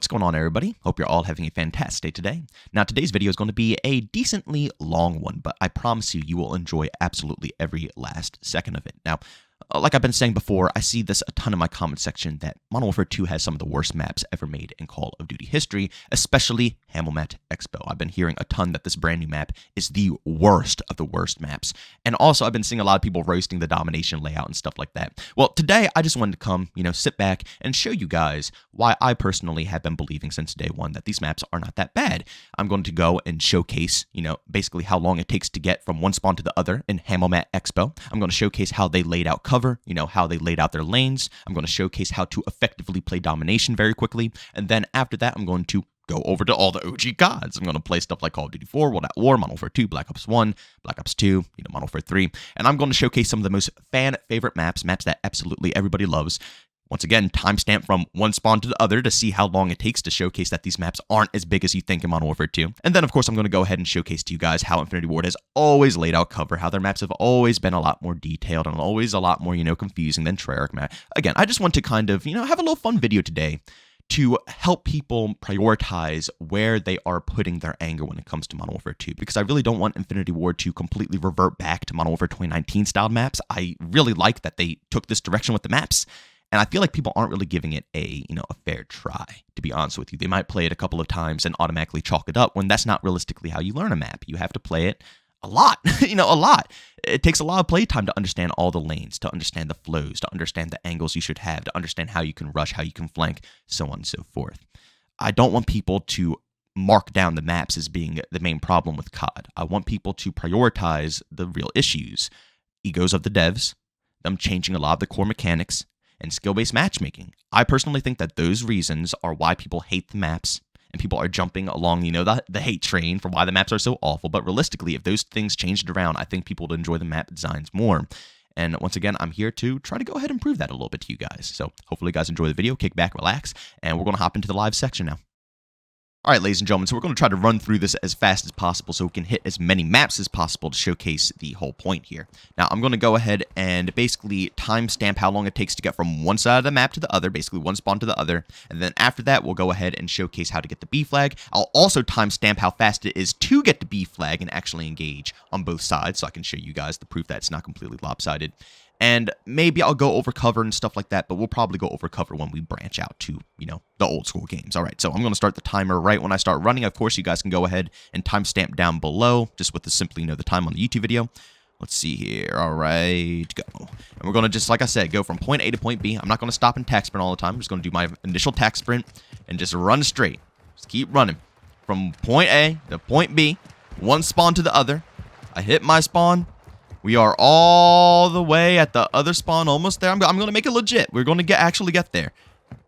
What's going on, everybody? Hope you're all having a fantastic day today. Now, today's video is going to be a decently long one, but I promise you will enjoy absolutely every last second of it. Now, like I've been saying before, I see this a ton in my comment section that Modern Warfare 2 has some of the worst maps ever made in Call of Duty history, especially Hamilmat Expo. I've been hearing a ton that this brand new map is the worst of the worst maps. And also, I've been seeing a lot of people roasting the domination layout and stuff like that. Well, today, I just wanted to come, sit back and show you guys why I personally have been believing since day one that these maps are not that bad. I'm going to go and showcase, basically how long it takes to get from one spawn to the other in Hamilmat Expo. I'm going to showcase how they laid out cover, how they laid out their lanes. I'm going to showcase how to effectively play domination very quickly. And then after that, I'm going to go over to all the OG gods. I'm going to play stuff like Call of Duty 4, World at War, Modern Warfare 2, Black Ops 1, Black Ops 2, Modern Warfare 3. And I'm going to showcase some of the most fan-favorite maps that absolutely everybody loves. Once again, timestamp from one spawn to the other to see how long it takes to showcase that these maps aren't as big as you think in Modern Warfare 2. And then, of course, I'm going to go ahead and showcase to you guys how Infinity Ward has always laid out cover, how their maps have always been a lot more detailed and always a lot more, confusing than Treyarch map. Again, I just want to kind of, have a little fun video today to help people prioritize where they are putting their anger when it comes to Modern Warfare 2, because I really don't want Infinity Ward to completely revert back to Modern Warfare 2019 style maps. I really like that they took this direction with the maps. And I feel like people aren't really giving it a fair try, to be honest with you. They might play it a couple of times and automatically chalk it up when that's not realistically how you learn a map. You have to play it a lot, a lot. It takes a lot of playtime to understand all the lanes, to understand the flows, to understand the angles you should have, to understand how you can rush, how you can flank, so on and so forth. I don't want people to mark down the maps as being the main problem with COD. I want people to prioritize the real issues. Egos of the devs, them changing a lot of the core mechanics, and skill-based matchmaking. I personally think that those reasons are why people hate the maps, and people are jumping along, the hate train for why the maps are so awful. But realistically, if those things changed around, I think people would enjoy the map designs more. And once again, I'm here to try to go ahead and prove that a little bit to you guys. So hopefully you guys enjoy the video, kick back, relax, and we're going to hop into the live section now. All right, ladies and gentlemen, so we're going to try to run through this as fast as possible so we can hit as many maps as possible to showcase the whole point here. Now, I'm going to go ahead and basically timestamp how long it takes to get from one side of the map to the other, basically one spawn to the other, and then after that, we'll go ahead and showcase how to get the B flag. I'll also timestamp how fast it is to get the B flag and actually engage on both sides so I can show you guys the proof that it's not completely lopsided. And maybe I'll go over cover and stuff like that, but we'll probably go over cover when we branch out to, the old school games. All right, so I'm going to start the timer right when I start running. Of course, you guys can go ahead and timestamp down below, just with the simply, the time on the YouTube video. Let's see here. All right, go. And we're going to just, like I said, go from point A to point B. I'm not going to stop and tack sprint all the time. I'm just going to do my initial tack sprint and just run straight. Just keep running from point A to point B, one spawn to the other. I hit my spawn. We are all the way at the other spawn, almost there. I'm going to make it legit. We're going to actually get there.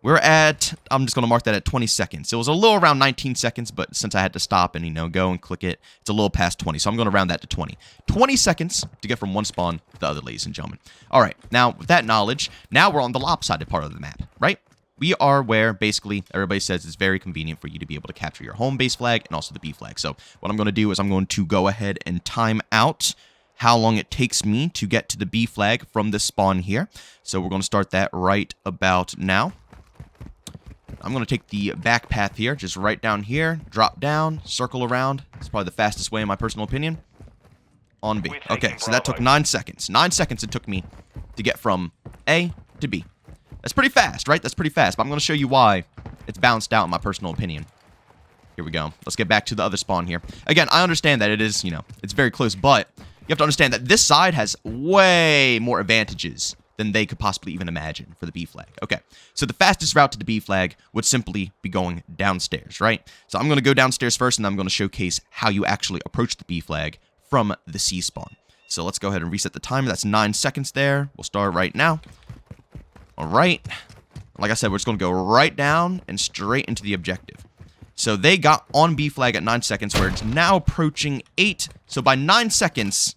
We're at, I'm just going to mark that at 20 seconds. It was a little around 19 seconds, but since I had to stop and, go and click it, it's a little past 20. So I'm going to round that to 20. 20 seconds to get from one spawn to the other, ladies and gentlemen. All right, now with that knowledge, now we're on the lopsided part of the map, right? We are where basically everybody says it's very convenient for you to be able to capture your home base flag and also the B flag. So what I'm going to do is I'm going to go ahead and time out how long it takes me to get to the B flag from this spawn here. So we're going to start that right about now. I'm going to take the back path here, just right down here, drop down, circle around. It's probably the fastest way in my personal opinion. On B. Okay, so that took 9 seconds. 9 seconds it took me to get from A to B. That's pretty fast, right? That's pretty fast, but I'm going to show you why it's balanced out in my personal opinion. Here we go. Let's get back to the other spawn here. Again, I understand that it is, it's very close, but you have to understand that this side has way more advantages than they could possibly even imagine for the B flag. Okay, so the fastest route to the B flag would simply be going downstairs, right? So I'm going to go downstairs first, and I'm going to showcase how you actually approach the B flag from the C spawn. So let's go ahead and reset the timer. That's 9 seconds there. We'll start right now. All right. Like I said, we're just going to go right down and straight into the objective. So they got on B flag at 9 seconds, where it's now approaching 8. So by 9 seconds,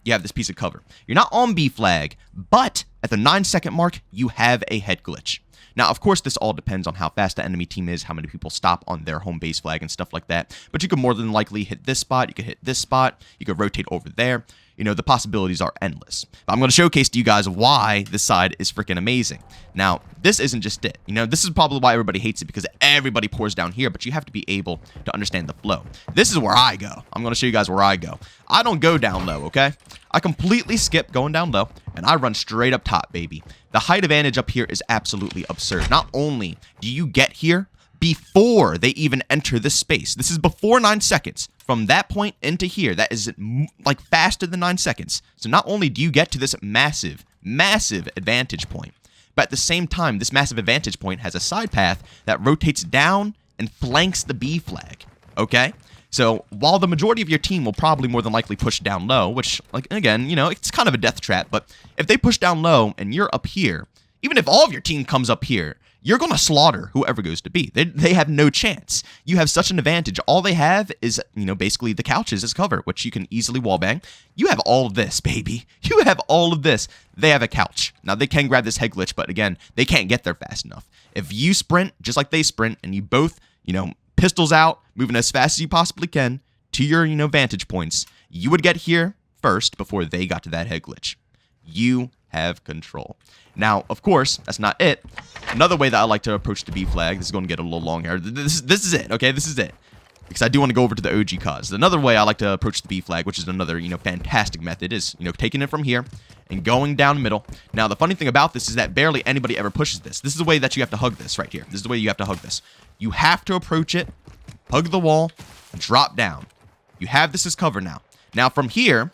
you have this piece of cover. You're not on B flag, but at the 9-second mark, you have a head glitch. Now, of course, this all depends on how fast the enemy team is, how many people stop on their home base flag and stuff like that. But you could more than likely hit this spot. You could hit this spot. You could rotate over there. the possibilities are endless. But I'm going to showcase to you guys why this side is freaking amazing. Now, this isn't just it. This is probably why everybody hates it, because everybody pours down here, but you have to be able to understand the flow. This is where I go. I'm going to show you guys where I go. I don't go down low, okay? I completely skip going down low, and I run straight up top, baby. The height advantage up here is absolutely absurd. Not only do you get here before they even enter this space. This is before 9 seconds. From that point into here, that is like faster than 9 seconds. So not only do you get to this massive, massive advantage point, but at the same time, this massive advantage point has a side path that rotates down and flanks the B flag. Okay? So while the majority of your team will probably more than likely push down low, which, like, again, it's kind of a death trap, but if they push down low and you're up here, even if all of your team comes up here, you're going to slaughter whoever goes to B. They have no chance. You have such an advantage. All they have is, basically the couches as cover, which you can easily wallbang. You have all of this, baby. You have all of this. They have a couch. Now, they can grab this head glitch, but again, they can't get there fast enough. If you sprint just like they sprint, and you both, pistols out, moving as fast as you possibly can to your, vantage points, you would get here first before they got to that head glitch. You have control. Now, of course, that's not it. Another way that I like to approach the B flag, this is going to get a little long here. This is it, okay? This is it. Because I do want to go over to the OG cause. Another way I like to approach the B flag, which is another, fantastic method, is, taking it from here and going down middle. Now, the funny thing about this is that barely anybody ever pushes this. This is the way that you have to hug this right here. This is the way you have to hug this. You have to approach it, hug the wall, drop down. You have this as cover now. Now, from here,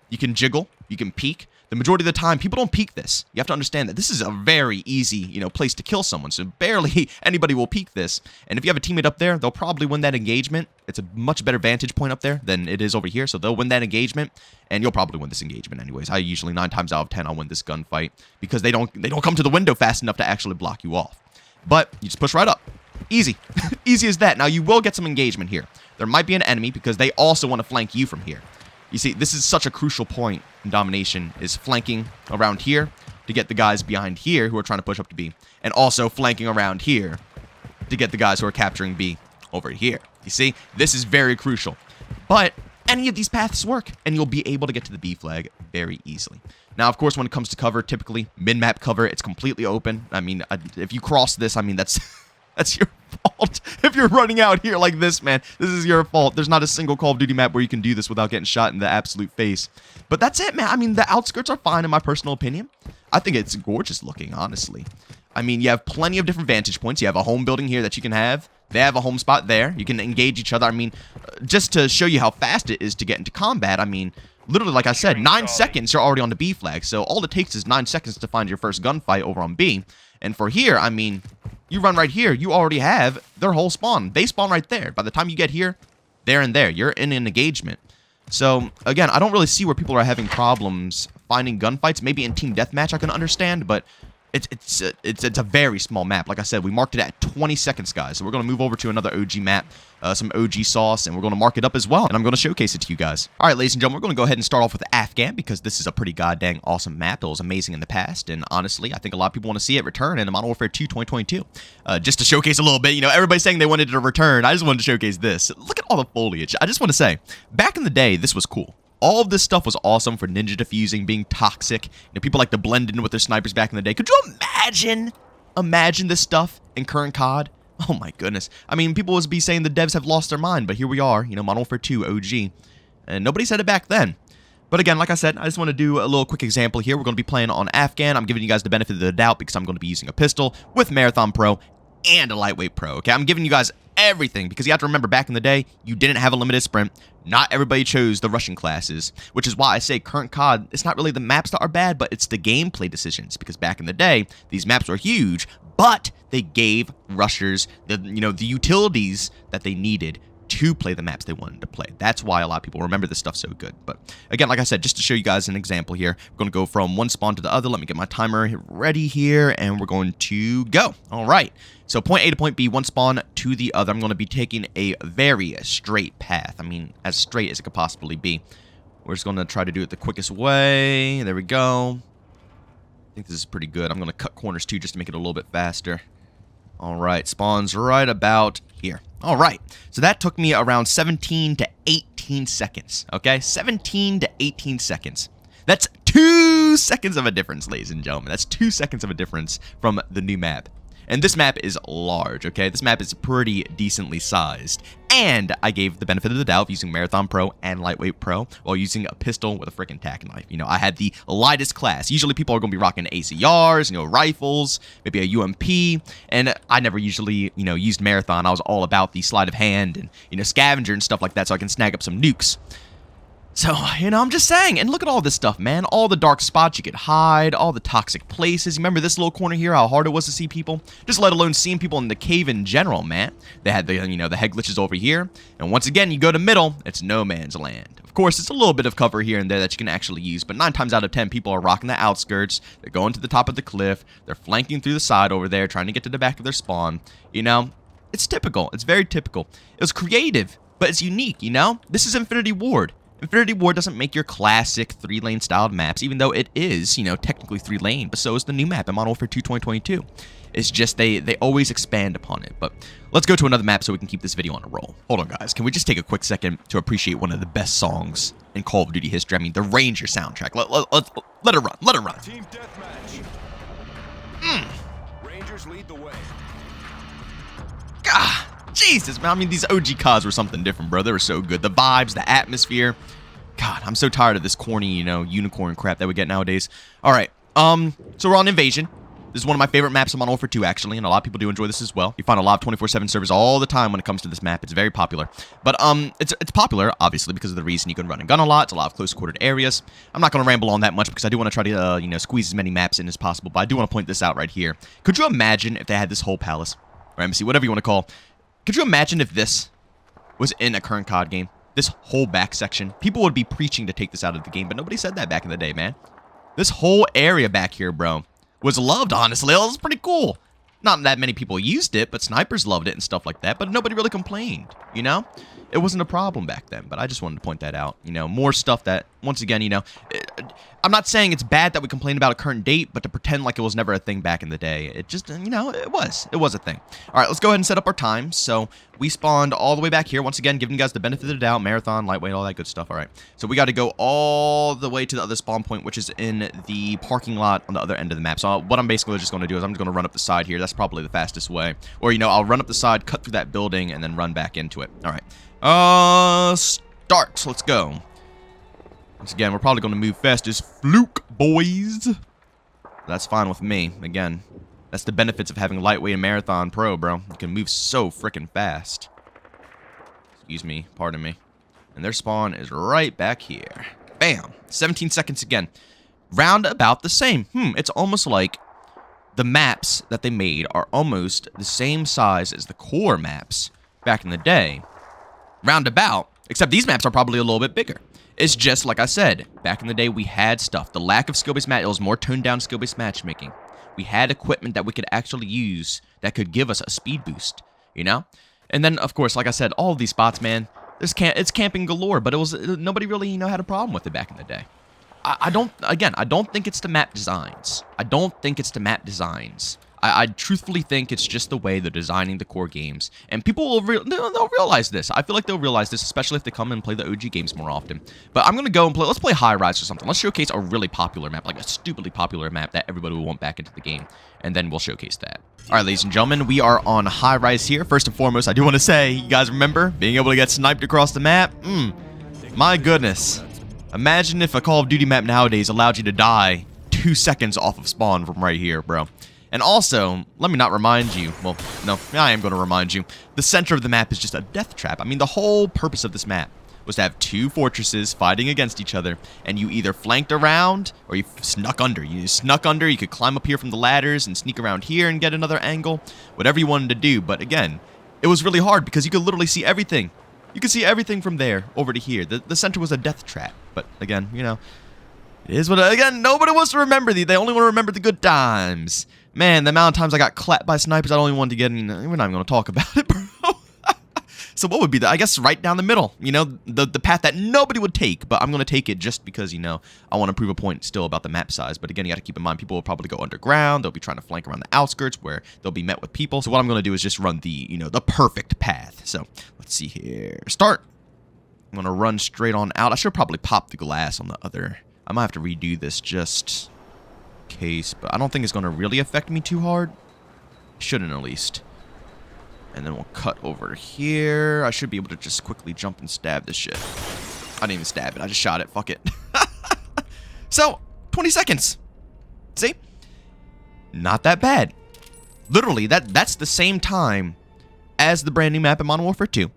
you can jiggle, you can peek. The majority of the time, people don't peek this. You have to understand that this is a very easy, place to kill someone. So barely anybody will peek this. And if you have a teammate up there, they'll probably win that engagement. It's a much better vantage point up there than it is over here. So they'll win that engagement, and you'll probably win this engagement anyways. I usually 9 times out of 10 I'll win this gunfight because they don't come to the window fast enough to actually block you off. But you just push right up. Easy. Easy as that. Now you will get some engagement here. There might be an enemy because they also want to flank you from here. You see, this is such a crucial point in domination, is flanking around here to get the guys behind here who are trying to push up to B, and also flanking around here to get the guys who are capturing B over here. You see, this is very crucial. But any of these paths work, and you'll be able to get to the B flag very easily. Now, of course, when it comes to cover, typically mid-map cover, it's completely open. I mean, if you cross this, I mean, that's your fault. If you're running out here like this, man, this is your fault. There's not a single Call of Duty map where you can do this without getting shot in the absolute face. But that's it, man. I mean, the outskirts are fine in my personal opinion. I think it's gorgeous looking, honestly. I mean, you have plenty of different vantage points. You have a home building here that you can have. They have a home spot there. You can engage each other. I mean, just to show you how fast it is to get into combat, I mean, literally, like I said, 9 seconds, you're already on the B flag. So all it takes is 9 seconds to find your first gunfight over on B. And for here, I mean, you run right here, you already have their whole spawn. They spawn right there. By the time you get here, they're in there. You're in an engagement. So, again, I don't really see where people are having problems finding gunfights. Maybe in team deathmatch I can understand, but it's a very small map. Like I said, we marked it at 20 seconds, guys. So we're going to move over to another OG map, some OG sauce, and we're going to mark it up as well. And I'm going to showcase it to you guys. All right, ladies and gentlemen, we're going to go ahead and start off with Afghan because this is a pretty goddamn awesome map. It was amazing in the past, and honestly, I think a lot of people want to see it return in Modern Warfare 2 2022. Just to showcase a little bit, everybody's saying they wanted it to return. I just wanted to showcase this. Look at all the foliage. I just want to say, back in the day, this was cool. All of this stuff was awesome for ninja defusing, being toxic. People like to blend in with their snipers back in the day. Could you imagine this stuff in current COD? Oh my goodness. I mean, people would be saying the devs have lost their mind, but here we are, Modern Warfare 2 OG. And nobody said it back then. But again, like I said, I just want to do a little quick example here. We're going to be playing on Afghan. I'm giving you guys the benefit of the doubt because I'm going to be using a pistol with Marathon Pro and a Lightweight Pro, okay? I'm giving you guys everything because you have to remember back in the day, you didn't have a limited sprint. Not everybody chose the Russian classes, which is why I say current COD, it's not really the maps that are bad, but it's the gameplay decisions because back in the day, these maps were huge, but they gave rushers the utilities that they needed to play the maps they wanted to play. That's why a lot of people remember this stuff so good. But again, like I said, just to show you guys an example here, we're going to go from one spawn to the other. Let me get my timer ready here, and we're going to go. All right. So point A to point B, one spawn to the other. I'm going to be taking a very straight path. I mean, as straight as it could possibly be. We're just going to try to do it the quickest way. There we go. I think this is pretty good. I'm going to cut corners too just to make it a little bit faster. All right, spawns right about here. All right, so that took me around 17 to 18 18 seconds, okay? 17 to 18 seconds. That's 2 seconds of a difference, ladies and gentlemen. That's 2 seconds of a difference from the new map. And this map is large, okay? This map is pretty decently sized. And I gave the benefit of the doubt of using Marathon Pro and Lightweight Pro while using a pistol with a freaking tack knife. You know, I had the lightest class. Usually people are going to be rocking ACRs, you know, rifles, maybe a UMP. And I never usually, you know, used Marathon. I was all about the sleight of hand and, you know, scavenger and stuff like that so I can snag up some nukes. So, you know, I'm just saying, and look at all this stuff, man. All the dark spots you could hide, all the toxic places. You remember this little corner here, how hard it was to see people? Just let alone seeing people in the cave in general, man. They had the, you know, the head glitches over here. And once again, you go to middle, it's no man's land. Of course, it's a little bit of cover here and there that you can actually use, but 9 times out of 10, people are rocking the outskirts. They're going to the top of the cliff. They're flanking through the side over there, trying to get to the back of their spawn. You know, it's typical. It's very typical. It was creative, but it's unique, you know? This is Infinity Ward. Infinity Ward doesn't make your classic 3-lane styled maps, even though it is, you know, technically 3-lane, but so is the new map in Modern Warfare 2 2022. It's just they always expand upon it. But let's go to another map so we can keep this video on a roll. Hold on, guys. Can we just take a quick second to appreciate one of the best songs in Call of Duty history? I mean, the Ranger soundtrack. Let it run. Let it run. Team deathmatch. Rangers lead the way. God. Jesus, man. I mean, these OG CODs were something different, bro. They were so good. The vibes, the atmosphere. God, I'm so tired of this corny, you know, unicorn crap that we get nowadays. All right. So we're on Invasion. This is one of my favorite maps in Modern Warfare 2, actually, and a lot of people do enjoy this as well. You find a lot of 24/7 servers all the time when it comes to this map. It's very popular. But it's popular, obviously, because of the reason you can run and gun a lot. It's a lot of close-quartered areas. I'm not going to ramble on that much because I do want to try to, you know, squeeze as many maps in as possible, but I do want to point this out right here. Could you imagine if they had this whole palace, or embassy, whatever you want to call? Could you imagine if this was in a current COD game? This whole back section. People would be preaching to take this out of the game, but nobody said that back in the day, man. This whole area back here, bro, was loved, honestly. It was pretty cool. Not that many people used it, but snipers loved it and stuff like that, but nobody really complained, you know? It wasn't a problem back then, but I just wanted to point that out. You know, more stuff that, once again, you know, I'm not saying it's bad that we complain about a current date, but to pretend like it was never a thing back in the day, it just, you know, it was a thing. All right, let's go ahead and set up our time. So we spawned all the way back here. Once again, giving you guys the benefit of the doubt, Marathon, Lightweight, all that good stuff. All right, so we got to go all the way to the other spawn point, which is in the parking lot on the other end of the map. So what I'm basically just going to do is I'm just going to run up the side here. That's probably the fastest way. Or, you know, I'll run up the side, cut through that building, and then run back into it. All right. Start. Let's go. Once again, we're probably going to move fast as fluke, boys. That's fine with me. Again, that's the benefits of having Lightweight and Marathon Pro, bro. You can move so freaking fast. Excuse me. Pardon me. And their spawn is right back here. Bam. 17 seconds again. Round about the same. It's almost like the maps that they made are almost the same size as the core maps back in the day. Roundabout, except these maps are probably a little bit bigger. It's just like I said, back in the day we had stuff. The lack of skill-based match, it was more toned down skill-based matchmaking. We had equipment that we could actually use that could give us a speed boost, you know? And then, of course, like I said, all of these spots, man, it's camping galore, but nobody really, you know, had a problem with it back in the day. I don't think it's the map designs. I truthfully think it's just the way they're designing the core games. And people will they'll realize this. I feel like they'll realize this, especially if they come and play the OG games more often. But I'm going to go and let's play Highrise or something. Let's showcase a really popular map, like a stupidly popular map that everybody will want back into the game. And then we'll showcase that. All right, ladies and gentlemen, we are on Highrise here. First and foremost, I do want to say, you guys remember being able to get sniped across the map? My goodness. Imagine if a Call of Duty map nowadays allowed you to die 2 seconds off of spawn from right here, bro. And also, let me not remind you, well, no, I am going to remind you, the center of the map is just a death trap. I mean, the whole purpose of this map was to have 2 fortresses fighting against each other, and you either flanked around, or you snuck under. You could climb up here from the ladders and sneak around here and get another angle, whatever you wanted to do. But again, it was really hard because you could literally see everything. You could see everything from there over to here. The center was a death trap, but again, you know, it is what, again, nobody wants to remember these. They only want to remember the good times. Man, the amount of times I got clapped by snipers, I don't even want to get in. We're not even going to talk about it, bro. So what would be I guess right down the middle, you know, the path that nobody would take, but I'm going to take it just because, you know, I want to prove a point still about the map size. But again, you got to keep in mind, people will probably go underground. They'll be trying to flank around the outskirts where they'll be met with people. So what I'm going to do is just run the, you know, the perfect path. So let's see here. Start. I'm going to run straight on out. I should probably pop the glass on the other. I might have to redo this just in case, but I don't think it's going to really affect me too hard. Shouldn't at least. And then we'll cut over here. I should be able to just quickly jump and stab this shit. I didn't even stab it. I just shot it. Fuck it. So, 20 seconds. See? Not that bad. Literally, that's the same time as the brand new map in Modern Warfare 2.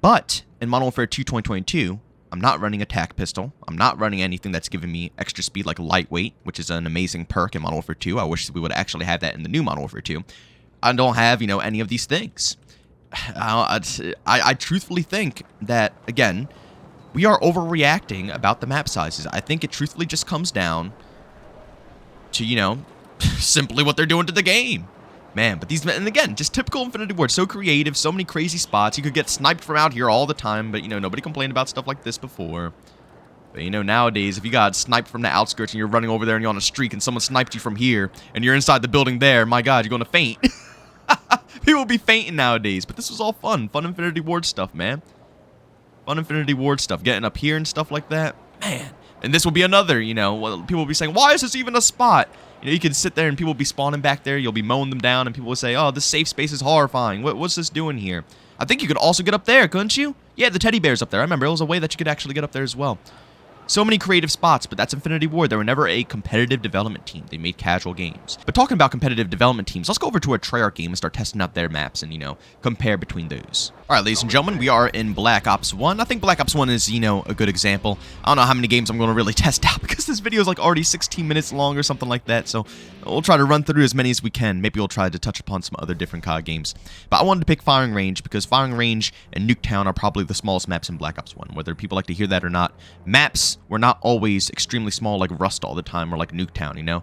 But in Modern Warfare 2 2022, I'm not running a tac pistol. I'm not running anything that's giving me extra speed like lightweight, which is an amazing perk in Modern Warfare 2. I wish we would actually have that in the new Modern Warfare 2. I don't have, any of these things. I truthfully think that, again, we are overreacting about the map sizes. I think it truthfully just comes down to, simply what they're doing to the game. Man, but these, and again, just typical Infinity Ward, so creative, so many crazy spots. You could get sniped from out here all the time, but, nobody complained about stuff like this before. But, nowadays, if you got sniped from the outskirts and you're running over there and you're on a streak and someone sniped you from here and you're inside the building there, my God, you're going to faint. People be fainting nowadays, but this was all fun. Fun Infinity Ward stuff, man. Fun Infinity Ward stuff. Getting up here and stuff like that. Man. And this will be another, people will be saying, why is this even a spot? You can sit there and people will be spawning back there. You'll be mowing them down and people will say, oh, this safe space is horrifying. What's this doing here? I think you could also get up there, couldn't you? Yeah, the teddy bear's up there. I remember it was a way that you could actually get up there as well. So many creative spots, but that's Infinity Ward. They were never a competitive development team. They made casual games. But talking about competitive development teams, let's go over to a Treyarch game and start testing out their maps and, compare between those. All right, ladies and gentlemen, we are in Black Ops 1. I think Black Ops 1 is, a good example. I don't know how many games I'm going to really test out because this video is like already 16 minutes long or something like that. So we'll try to run through as many as we can. Maybe we'll try to touch upon some other different COD games. But I wanted to pick Firing Range because Firing Range and Nuketown are probably the smallest maps in Black Ops 1. Whether people like to hear that or not, maps were not always extremely small like Rust all the time or like Nuketown,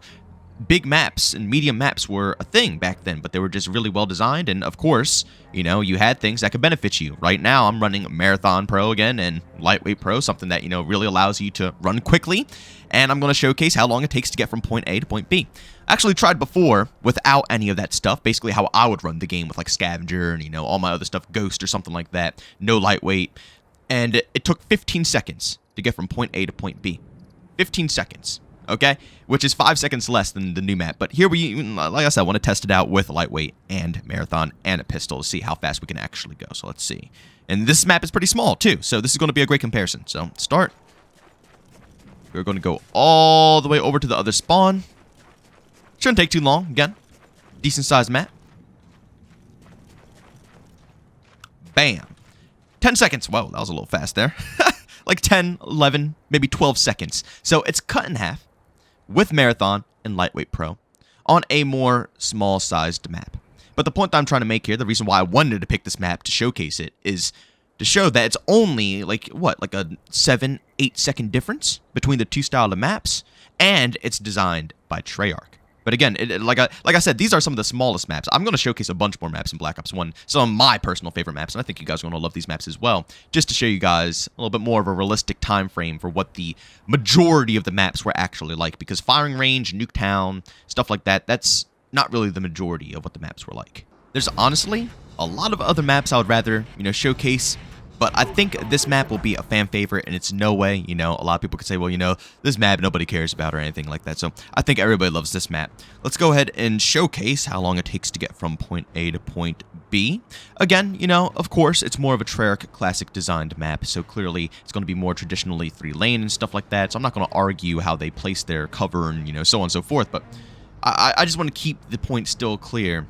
Big maps and medium maps were a thing back then, but they were just really well designed, and of course, you had things that could benefit you. Right now, I'm running Marathon Pro again and Lightweight Pro, something that, really allows you to run quickly, and I'm going to showcase how long it takes to get from point A to point B. I actually tried before without any of that stuff, basically how I would run the game with like Scavenger and, all my other stuff, Ghost or something like that, no Lightweight, and it took 15 seconds to get from point A to point B. 15 seconds. Okay, which is 5 seconds less than the new map. But here we, like I said, want to test it out with lightweight and marathon and a pistol to see how fast we can actually go. So let's see. And this map is pretty small too, so this is going to be a great comparison. So start. We're going to go all the way over to the other spawn. Shouldn't take too long. Again, decent sized map. Bam. 10 seconds. Whoa, that was a little fast there. Like 10, 11, maybe 12 seconds. So it's cut in half with Marathon and Lightweight Pro on a more small-sized map. But the point that I'm trying to make here, the reason why I wanted to pick this map to showcase it, is to show that it's only, like a 7, 8 second difference between the two styles of maps, and it's designed by Treyarch. But again, like I said, these are some of the smallest maps. I'm going to showcase a bunch more maps in Black Ops 1. Some of my personal favorite maps, and I think you guys are going to love these maps as well, just to show you guys a little bit more of a realistic time frame for what the majority of the maps were actually like. Because Firing Range, Nuketown, stuff like that, that's not really the majority of what the maps were like. There's honestly a lot of other maps I would rather, showcase. But I think this map will be a fan favorite, and it's no way, a lot of people could say, well, this map nobody cares about or anything like that. So I think everybody loves this map. Let's go ahead and showcase how long it takes to get from point A to point B. Again, of course, it's more of a Treyarch classic designed map, so clearly it's going to be more traditionally 3-lane and stuff like that. So I'm not going to argue how they place their cover and, so on and so forth. But I just want to keep the point still clear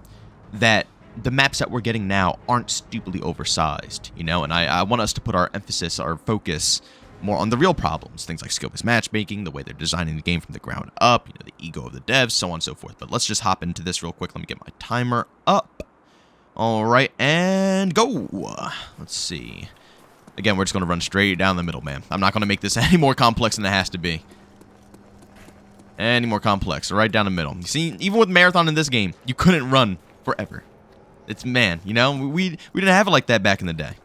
that the maps that we're getting now aren't stupidly oversized, and I want us to put our emphasis, our focus, more on the real problems. Things like skill-based matchmaking, the way they're designing the game from the ground up, the ego of the devs, so on and so forth. But let's just hop into this real quick. Let me get my timer up. All right, and go. Let's see. Again, we're just going to run straight down the middle, man. I'm not going to make this any more complex than it has to be. Any more complex, right down the middle. You see, even with Marathon in this game, you couldn't run forever. It's, man, we didn't have it like that back in the day.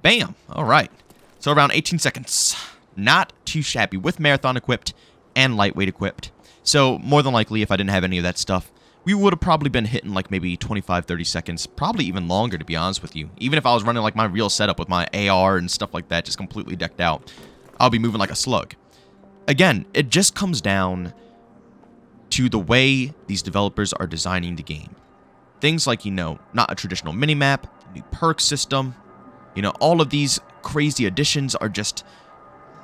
Bam. All right. So around 18 seconds. Not too shabby with Marathon equipped and Lightweight equipped. So more than likely, if I didn't have any of that stuff, we would have probably been hitting like maybe 25, 30 seconds, probably even longer, to be honest with you. Even if I was running like my real setup with my AR and stuff like that, just completely decked out, I'll be moving like a slug. Again, it just comes down to the way these developers are designing the game. Things like, not a traditional minimap, new perk system, all of these crazy additions are just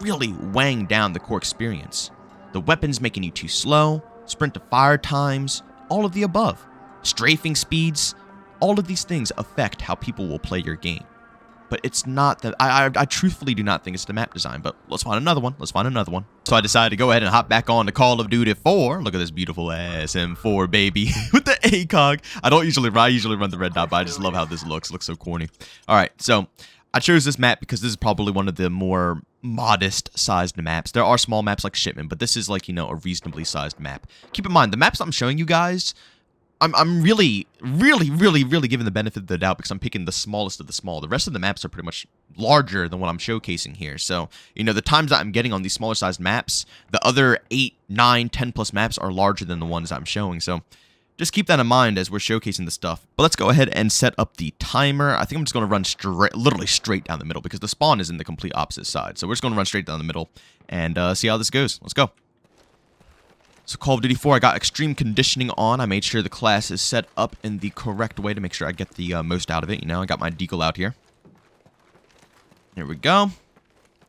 really weighing down the core experience. The weapons making you too slow, sprint to fire times, all of the above. Strafing speeds, all of these things affect how people will play your game. But it's not that, I truthfully do not think it's the map design, but let's find another one, So I decided to go ahead and hop back on to Call of Duty 4. Look at this beautiful ass M4, baby, with the ACOG. I usually run the red dot, but I just love how this looks. It looks so corny. All right, so I chose this map because this is probably one of the more modest sized maps. There are small maps like Shipment, but this is like, a reasonably sized map. Keep in mind, the maps I'm showing you guys, I'm really giving the benefit of the doubt because I'm picking the smallest of the small. The rest of the maps are pretty much larger than what I'm showcasing here. So, the times that I'm getting on these smaller sized maps, the other 8, 9, 10 plus maps are larger than the ones I'm showing. So just keep that in mind as we're showcasing the stuff. But let's go ahead and set up the timer. I think I'm just going to run literally straight down the middle because the spawn is in the complete opposite side. So we're just going to run straight down the middle and see how this goes. Let's go. So Call of Duty 4, I got extreme conditioning on. I made sure the class is set up in the correct way to make sure I get the most out of it. I got my deagle out here. There we go.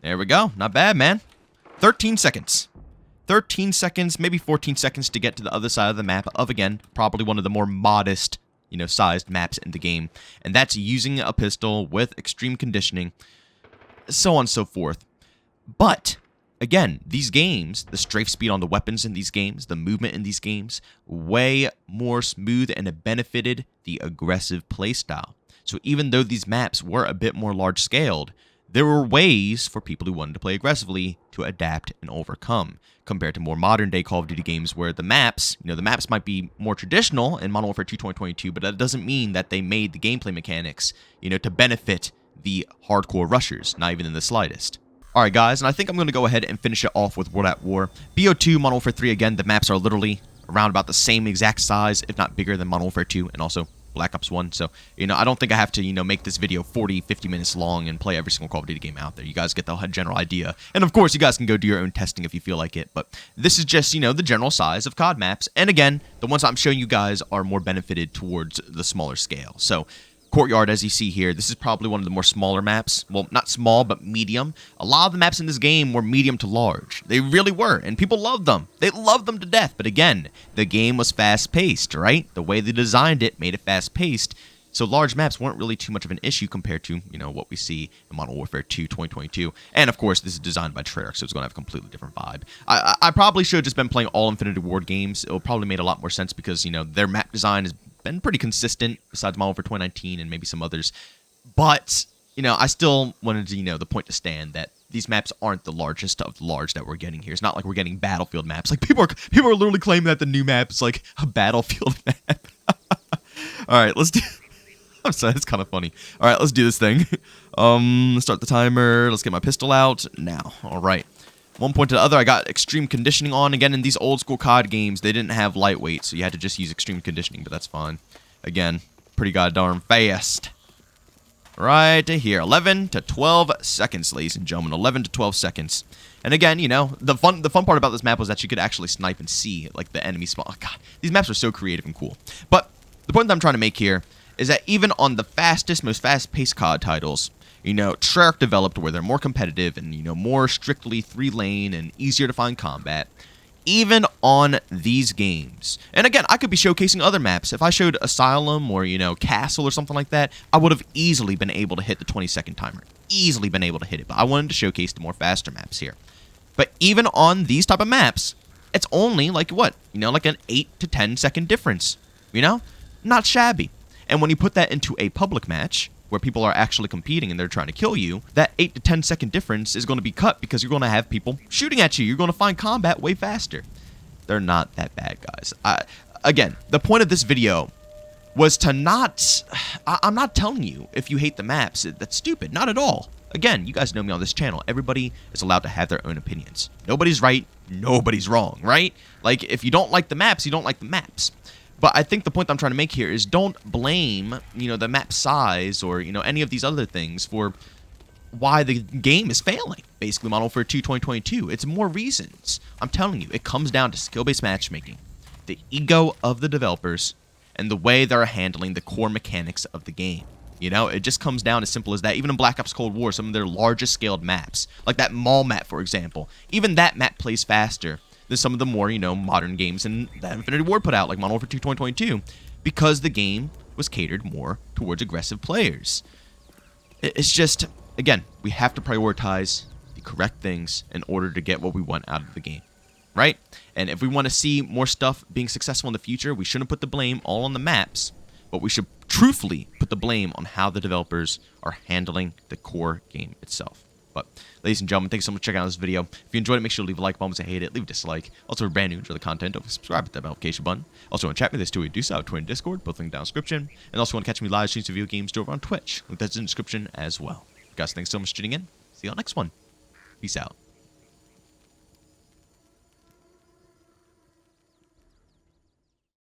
There we go. Not bad, man. 13 seconds. 13 seconds, maybe 14 seconds to get to the other side of the map of, again, probably one of the more modest, sized maps in the game. And that's using a pistol with extreme conditioning, so on and so forth. But again, these games, the strafe speed on the weapons in these games, the movement in these games, way more smooth, and it benefited the aggressive playstyle. So even though these maps were a bit more large-scaled, there were ways for people who wanted to play aggressively to adapt and overcome, compared to more modern-day Call of Duty games where the maps, the maps might be more traditional in Modern Warfare 2 2022, but that doesn't mean that they made the gameplay mechanics, to benefit the hardcore rushers, not even in the slightest. Alright guys, and I think I'm going to go ahead and finish it off with World at War. BO2, Modern Warfare 3, again, the maps are literally around about the same exact size, if not bigger than Modern Warfare 2, and also Black Ops 1. So, I don't think I have to, make this video 40, 50 minutes long and play every single Call of Duty game out there. You guys get the general idea. And of course, you guys can go do your own testing if you feel like it. But this is just, the general size of COD maps. And again, the ones I'm showing you guys are more benefited towards the smaller scale. So, Courtyard, as you see here, this is probably one of the more smaller maps. Well, not small, but medium. A lot of the maps in this game were medium to large. They really were, and people loved them. They loved them to death. But again, the game was fast-paced, right? The way they designed it made it fast-paced. So large maps weren't really too much of an issue compared to, what we see in Modern Warfare 2 2022. And of course, this is designed by Treyarch, so it's going to have a completely different vibe. I probably should have just been playing all Infinity Ward games. It would probably made a lot more sense because, their map design has been pretty consistent besides Modern Warfare 2019 and maybe some others. But, I still wanted to, the point to stand that these maps aren't the largest of the large that we're getting here. It's not like we're getting Battlefield maps. Like, people are literally claiming that the new map is like a Battlefield map. All right, let's do... I'm sorry, it's kind of funny. All right, let's do this thing. Let's start the timer. Let's get my pistol out now. All right. One point to the other, I got extreme conditioning on. Again, in these old school COD games, they didn't have lightweight, so you had to just use extreme conditioning, but that's fine. Again, pretty goddamn fast. Right here, 11 to 12 seconds, ladies and gentlemen. 11 to 12 seconds. And again, the fun part about this map was that you could actually snipe and see, like, the enemy spawn. Oh, God, these maps are so creative and cool. But the point that I'm trying to make here is that even on the fastest, most fast-paced COD titles, Treyarch developed where they're more competitive and, more strictly 3-lane and easier to find combat, even on these games. And again, I could be showcasing other maps. If I showed Asylum or, Castle or something like that, I would have easily been able to hit the 20-second timer. Easily been able to hit it, but I wanted to showcase the more faster maps here. But even on these type of maps, it's only like what? Like an 8 to 10 second difference. Not shabby. And when you put that into a public match, where people are actually competing and they're trying to kill you, that 8 to 10 second difference is going to be cut because you're going to have people shooting at you. You're going to find combat way faster. They're not that bad, guys. Again, the point of this video was to not... I'm not telling you if you hate the maps. That's stupid. Not at all. Again, you guys know me on this channel. Everybody is allowed to have their own opinions. Nobody's right. Nobody's wrong, right? Like, if you don't like the maps, you don't like the maps. But I think the point I'm trying to make here is don't blame, the map size or, any of these other things for why the game is failing. Basically, Modern Warfare 2 2022. It's more reasons. I'm telling you, it comes down to skill-based matchmaking, the ego of the developers, and the way they're handling the core mechanics of the game. It just comes down as simple as that. Even in Black Ops Cold War, some of their largest scaled maps, like that mall map, for example, even that map plays faster than some of the more, modern games that Infinity Ward put out, like Modern Warfare 2 2022, because the game was catered more towards aggressive players. It's just, again, we have to prioritize the correct things in order to get what we want out of the game, right? And if we want to see more stuff being successful in the future, we shouldn't put the blame all on the maps, but we should truthfully put the blame on how the developers are handling the core game itself. But, ladies and gentlemen, thanks so much for checking out this video. If you enjoyed it, make sure to leave a like button. If you hate it, leave a dislike. Also, if you're brand new, enjoy the content, don't forget to subscribe with that notification button. Also, want to chat with me, there's two ways to do so: Twitter and Discord, both linked down in the description. And also, want to catch me live streams of video games over on Twitch, link that's in the description as well. Guys, thanks so much for tuning in. See you on the next one. Peace out.